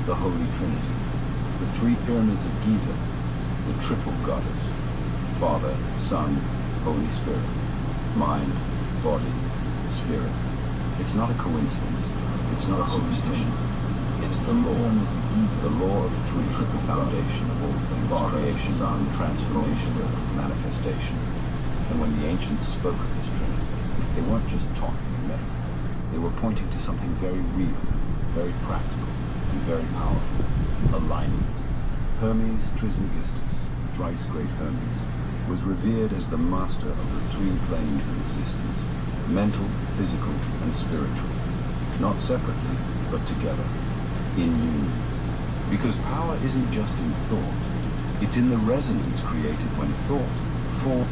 the Holy Trinity, the three pyramids of Giza, the triple goddess, Father, Son, Holy Spirit, mind, body, spirit. It's not a coincidence. It's not a superstition. It's the law. The law of three is the foundation of all things. Creation, Son, transformation, manifestation. And when the ancients spoke of this Trinity, they weren't just talking in metaphor. They were pointing to something very real, very practical, and very powerful. Alignment. Hermes Trismegistus, thrice great Hermes, was revered as the master of the three planes of existence: mental, physical, and spiritual. Not separately, but together, in union. Because power isn't just in thought, it's in the resonance created when thought forms.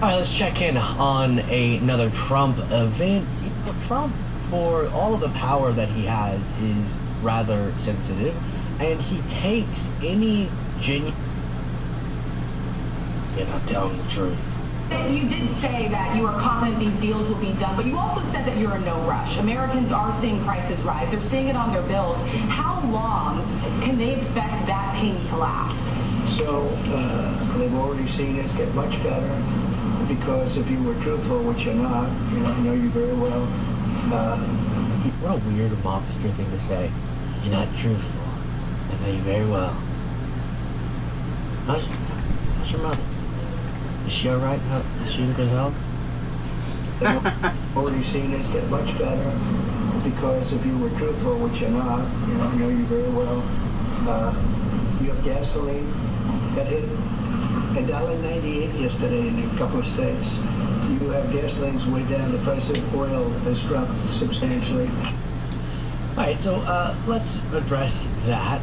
All right, let's check in on another Trump event. You know, Trump, for all of the power that he has, is rather sensitive, and he takes any genuine... You're not telling the truth. You did say that you are confident these deals will be done, but you also said that you're in no rush. Americans are seeing prices rise. They're seeing it on their bills. How long can they expect that pain to last? So they've already seen it get much better, because if you were truthful, which you're not, I know you very well. What a weird mobster thing to say. You're not truthful. I know you very well. How's your mother? Is she alright? Is she in good health? They've already seen it get much better, because if you were truthful, which you're not, I know you very well. You have gasoline that hit $1.98 yesterday in a couple of states. You have gasolines way down. The price of oil has dropped substantially. All right, so let's address that.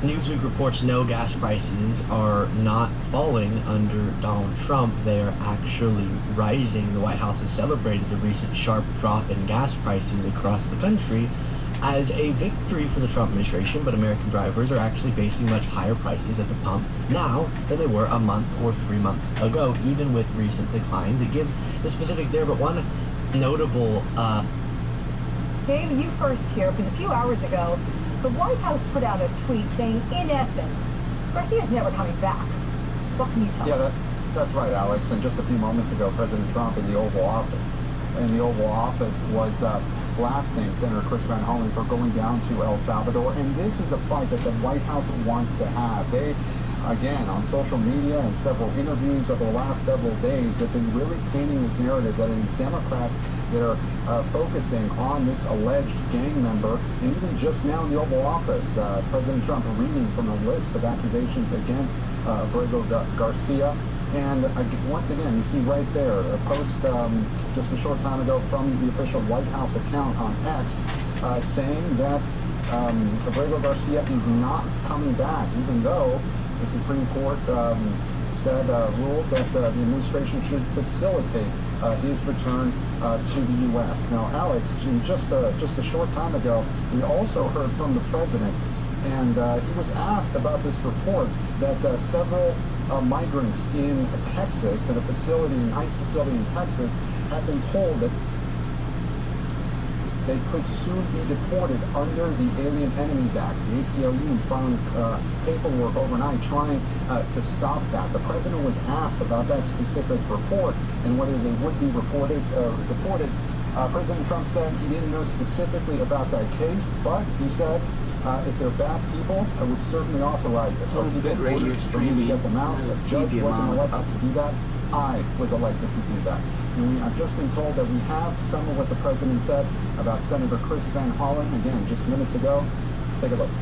Newsweek reports no, gas prices are not falling under Donald Trump. They are actually rising. The White House has celebrated the recent sharp drop in gas prices across the country as a victory for the Trump administration, but American drivers are actually facing much higher prices at the pump now than they were a month or 3 months ago, even with recent declines. It gives the specific there, but one notable... Dave, you first here, because a few hours ago, the White House put out a tweet saying, in essence, Garcia's never coming back. What can you tell us? Yeah, that's right, Alex. And just a few moments ago, President Trump in the Oval Office was blasting Senator Chris Van Hollen for going down to El Salvador. And this is a fight that the White House wants to have. They, again, on social media and several interviews over the last several days, have been really painting this narrative that it is Democrats that are focusing on this alleged gang member. And even just now in the Oval Office, President Trump reading from a list of accusations against Abrego Garcia. And once again, you see right there a post just a short time ago from the official White House account on X saying that Abrego Garcia is not coming back, even though the Supreme Court ruled that the administration should facilitate his return to the U.S. Now, Alex, just a short time ago, we also heard from the president, and he was asked about this report that several migrants in Texas, at an ICE facility in Texas, have been told that they could soon be deported under the Alien Enemies Act. The ACLU found paperwork overnight trying to stop that. The president was asked about that specific report and whether they would be deported. President Trump said he didn't know specifically about that case, but he said if they're bad people, I would certainly authorize it. Or people voted for me to get them out. The judge wasn't elected to do that. I was elected to do that. And we have just been told that we have some of what the president said about Senator Chris Van Hollen, again, just minutes ago. Take a listen.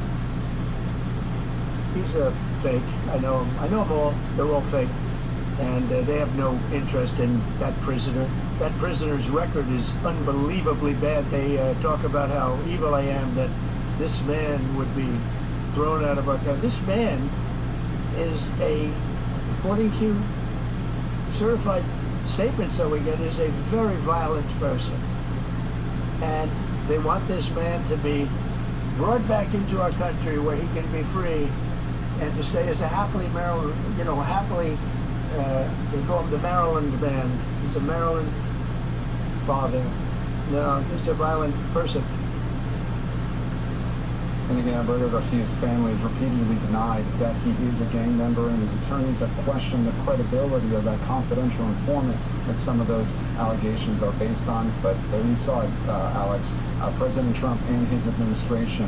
He's a fake. I know him. I know them all. They're all fake. And they have no interest in that prisoner. That prisoner's record is unbelievably bad. They talk about how evil I am, that this man would be thrown out of our country. This man is according to certified statements that we get, is a very violent person. And they want this man to be brought back into our country where he can be free and to stay as a happily They call him the Maryland man. He's a Maryland father. No, he's a violent person. And again, Alberto Garcia's family has repeatedly denied that he is a gang member, and his attorneys have questioned the credibility of that confidential informant that some of those allegations are based on. But there you saw it, Alex. President Trump and his administration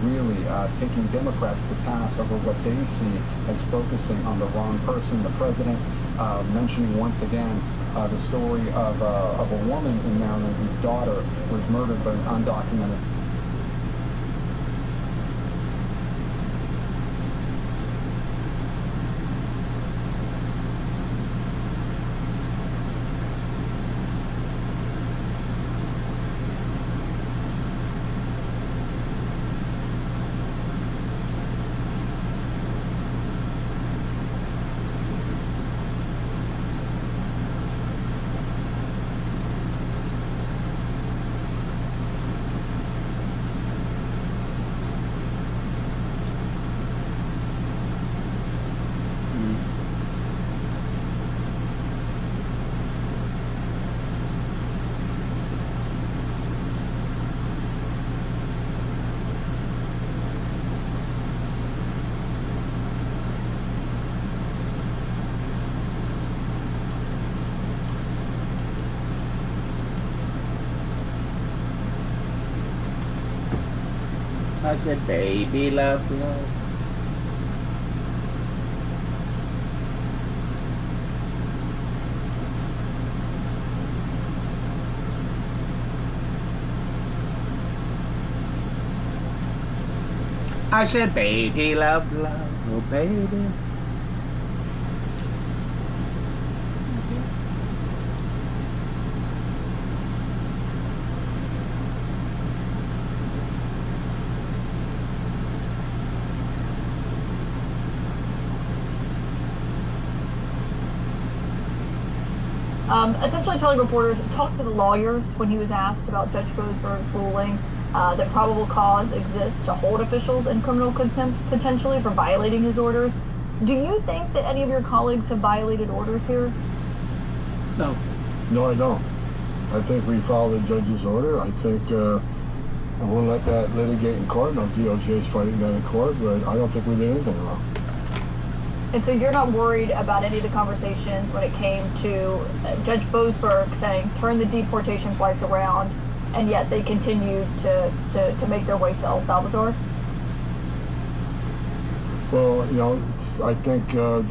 really taking Democrats to task over what they see as focusing on the wrong person. The president mentioning once again the story of a woman in Maryland whose daughter was murdered by an undocumented. I said, baby, love, love. I said, baby, love, love, oh, baby. Essentially telling reporters, talk to the lawyers when he was asked about Judge Boasberg's ruling that probable cause exists to hold officials in criminal contempt potentially for violating his orders. Do you think that any of your colleagues have violated orders here? No. No, I don't. I think we followed the judge's order. I think we'll let that litigate in court. No, DOJ is fighting that in court, but I don't think we did anything wrong. And so you're not worried about any of the conversations when it came to Judge Boasberg saying turn the deportation flights around, and yet they continue to make their way to El Salvador? Well, you know, I think the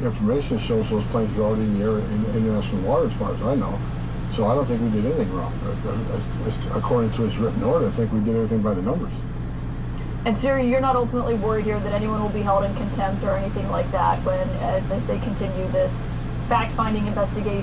information shows those planes were already in the area, in international water, as far as I know. So I don't think we did anything wrong. According to his written order, I think we did everything by the numbers. And so you're not ultimately worried here that anyone will be held in contempt or anything like that when, as they continue this fact-finding investigation?